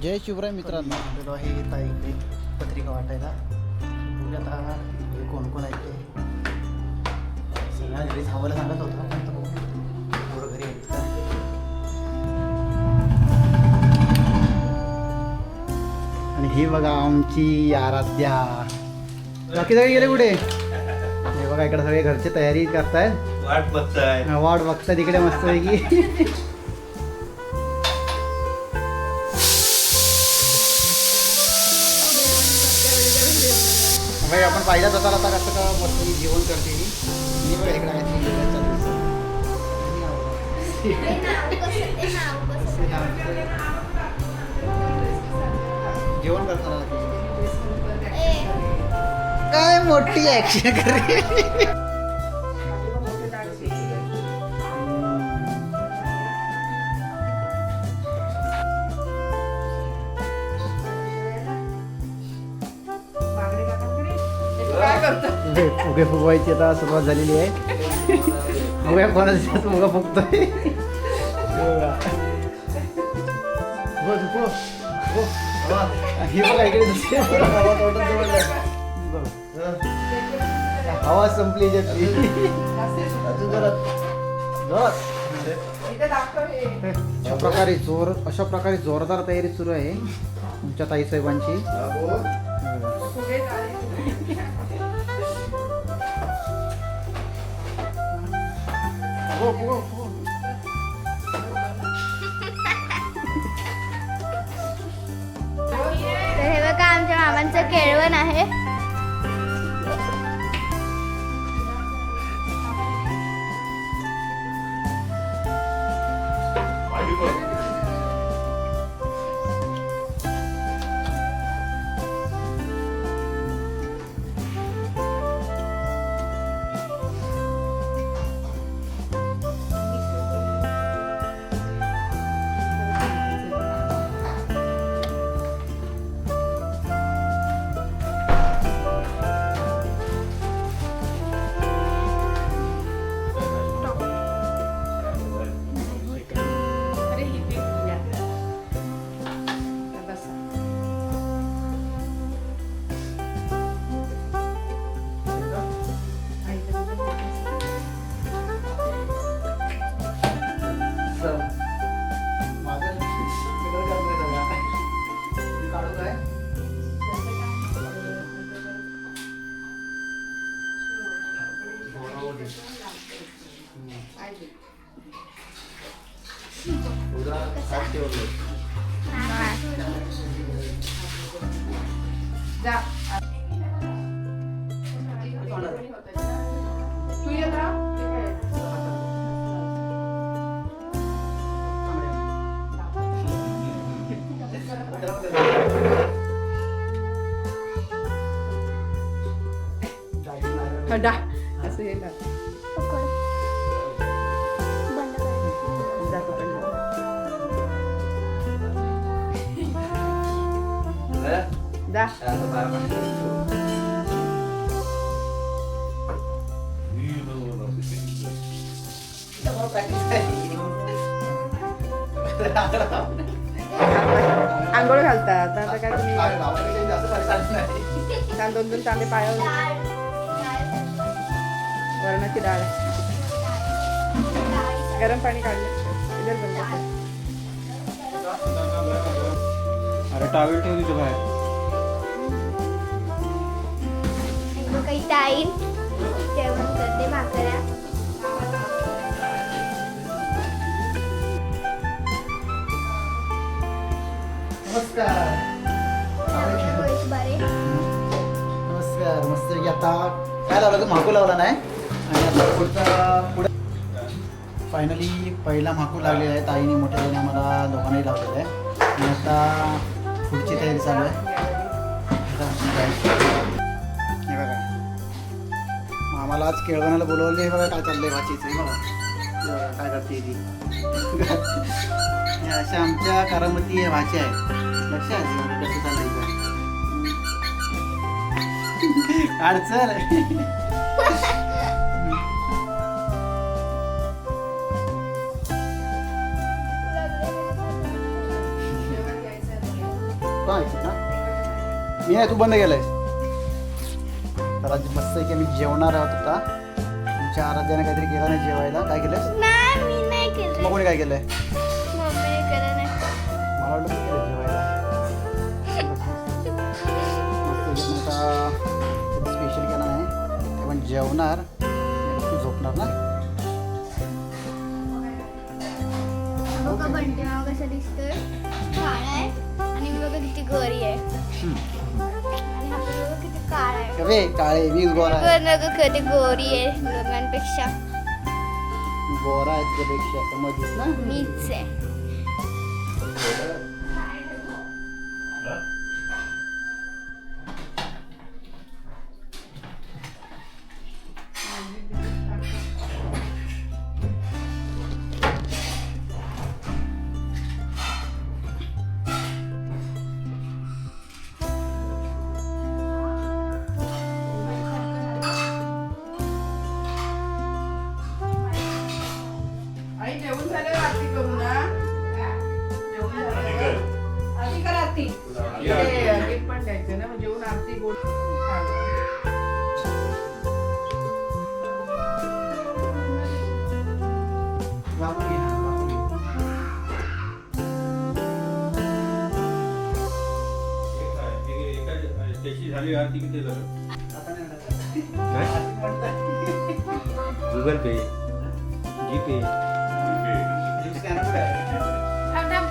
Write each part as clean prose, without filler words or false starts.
जय शिवराय मित्रांनो, आलेलो आहे इथं इकडे पत्रिका वाटायला. बघूया आता कोण कोण आहे ते. सगळ्या घरी थांबायला सांगत होता पण तो पोरं घरी आहेत का. आणि ही बघा आमची आराध्या. बाकी सगळे गेले कुठे? हे बघा इकडे सगळे घरची तयारी करतायत, वाट बघताय तिकडे मस्त पैकी. भाई आपण पाहिलं तसा आता कसं का मस्त जेवण करते मी बघा इकडे जेवण करताना काय मोठी ऍक्शन करे. फुगे फुगवायची आता सुरुवात झालेली आहे. बघूया कोणाचा फुगा फुगतोय. ही बघा इकडे हवा संपली अशा प्रकारे जोरदार तयारी सुरू आहे तुमच्या ताईसाहेबांची. हे बघा आमच्या मामांचं केळवण आहे. हडा असं हे ना आंघोळ घालतात आता काय तुम्ही दोन दोन तांबे पायावर. वरणाची डाळ गरम पाणी काढलं. अरे टावेल ठेव तिथं बाहेर. काही टाईम जेवण करते भाकऱ्या. नमस्कार. नमस्कार. मस्त आता काय लावलं तर माकू लावला नाही आणि आता पुढे फायनली पहिला माकू लागलेला आहे. ताईने मोठ्या ताईने आम्हाला दोघांनाही लावलेला आहे आणि आता पुढची तयारी चालू आहे. हे बघा आम्हाला आज केळवणाला बोलवले. हे बघा काय चाललंय भाचीचं. हे बघा काय करते ती. अशा आमच्या करामती हे भाची आहे. लक्ष आहे कसं चाललंय अडचण. शकतो हा इथे ना. मी नाही, तू बंद केलंय. तर आज मस्त आहे की आम्ही जेवणार आहोत आता. तुमच्या आराध्याने काहीतरी केलं नाही जेवायला. काय केलंस? नाही मी नाही केलं. मग कोणी काय केलंय? मम्मीने केलं नाही. मला वाटलं तू केलं जेवायला. मस्त आता स्पेशल केलं नाही, पण जेवणार तू झोपणार ना. बघा बंटी मामा कसं दिसतोय. काळा आहे आणि मी बघा किती गोरी आहे. आणि हा पण बघा किती काळा आहे. अरे काळे वीज गोरा आहे. बघा किती गोरी आहे दोघांपेक्षा. गोरा आहे त्यापेक्षा समजलीस ना. मीच आहे. आई जेवण झालं आरती करू ना. जेवण झालं. आरती कर आरती. गीत पण द्यायचं ना, मग जेवण आरती गोड. वापरून घे ना, वापरून घे. त्याची झाली आरती किती झालं? आता नाही म्हणत. काय? गुगल पे, जीपे. तुझी स्कॅनर कुठे आहे? थांब थांब.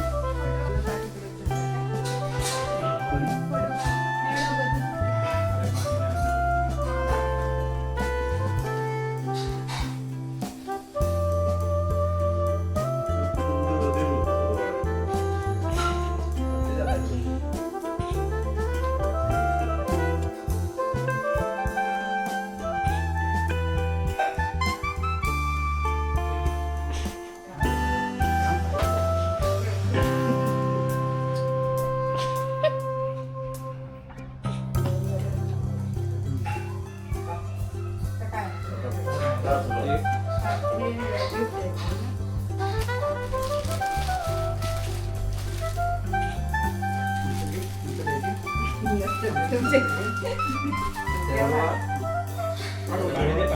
तुमचे